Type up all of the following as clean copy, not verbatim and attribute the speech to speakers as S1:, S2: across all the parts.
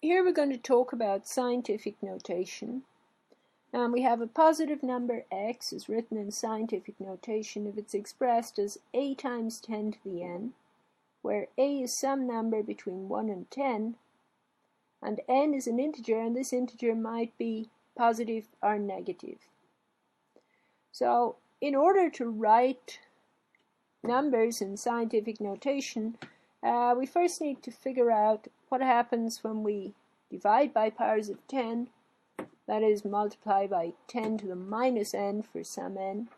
S1: here we're going to talk about scientific notation. We have a positive number x is written in scientific notation if it's expressed as a times 10 to the n, where a is some number between 1 and 10, and n is an integer, and this integer might be positive or negative. So in order to write numbers in scientific notation, we first need to figure out what happens when we divide by powers of 10, that is, multiply by 10 to the minus n for some n,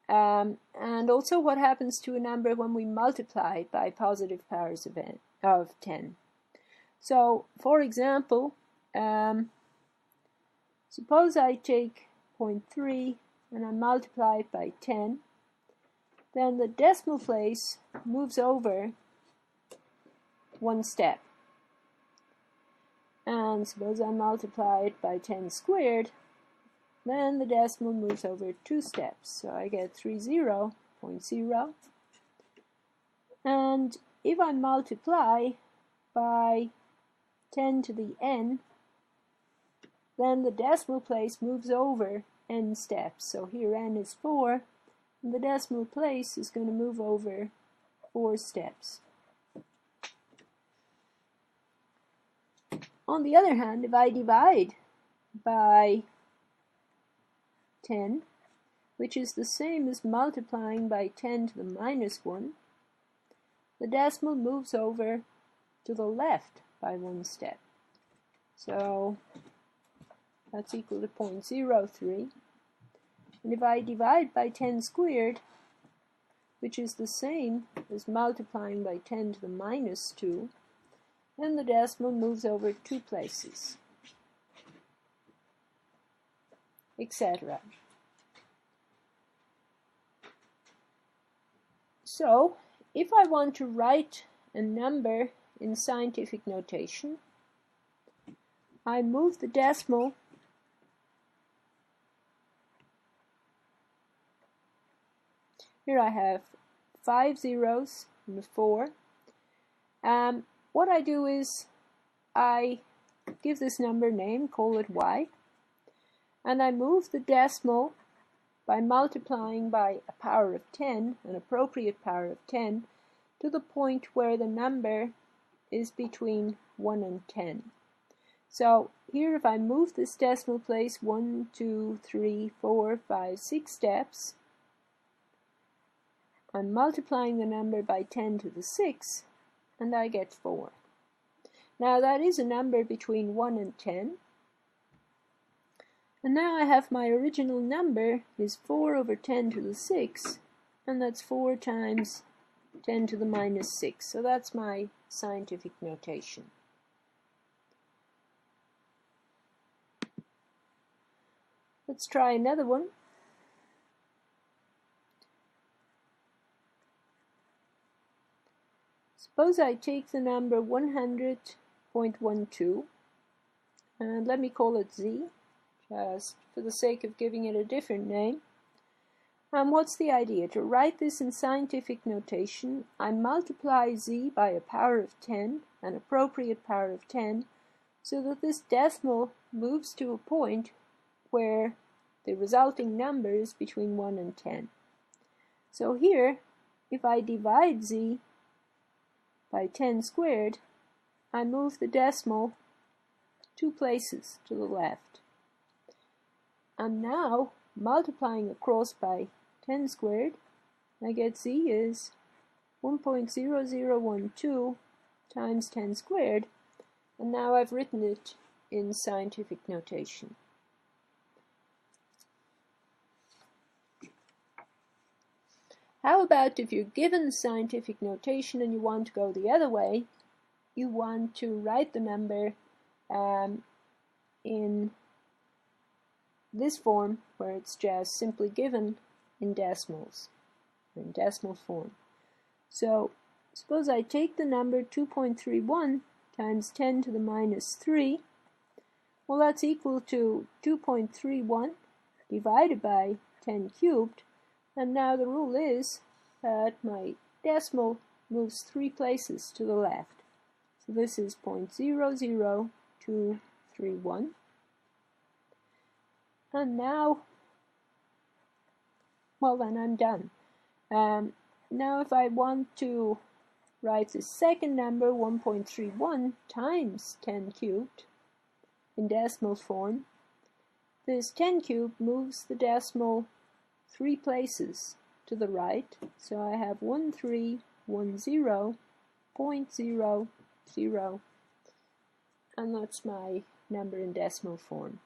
S1: and also what happens to a number when we multiply by positive powers of 10. So, for example, suppose I take 0.3 and I multiply it by 10, then the decimal place moves over one step. And suppose I multiply it by 10 squared, then the decimal moves over 2 steps. So I get 30.0. And if I multiply by 10 to the n, then the decimal place moves over n steps. So here n is 4, and the decimal place is going to move over 4 steps. On the other hand, if I divide by 10, which is the same as multiplying by 10 to the minus 1, the decimal moves over to the left by 1 step. So that's equal to 0.03. And if I divide by 10 squared, which is the same as multiplying by 10 to the minus 2, then the decimal moves over 2 places, etc. So, if I want to write a number in scientific notation, I move the decimal here. I have 5 zeros and a 4. What I do is I give this number a name, call it y, and I move the decimal by multiplying by a power of 10, an appropriate power of 10, to the point where the number is between 1 and 10. So here if I move this decimal place 1, 2, 3, 4, 5, 6 steps, I'm multiplying the number by 10 to the 6, and I get 4. Now that is a number between 1 and 10. And now I have my original number is 4 over 10 to the 6, and that's 4 times 10 to the minus 6. So that's my scientific notation. Let's try another one. Suppose I take the number 100.12, and let me call it z, just for the sake of giving it a different name. And what's the idea? To write this in scientific notation, I multiply z by a power of 10, an appropriate power of 10, so that this decimal moves to a point where the resulting number is between 1 and 10. So here, if I divide z by 10 squared, I move the decimal 2 places to the left. I'm now multiplying across by 10 squared. I get z is 1.0012 times 10 squared, and now I've written it in scientific notation. How about if you're given scientific notation and you want to go the other way, you want to write the number in this form where it's just simply given in decimals, in decimal form. So suppose I take the number 2.31 times 10 to the minus 3. Well, that's equal to 2.31 divided by 10 cubed. And now the rule is that my decimal moves 3 places to the left. So this is 0.00 231. And now, well, then I'm done. Now if I want to write the second number, 1.31 times 10 cubed, in decimal form, this 10 cubed moves the decimal 3 places to the right, so I have 1310.00, and that's my number in decimal form.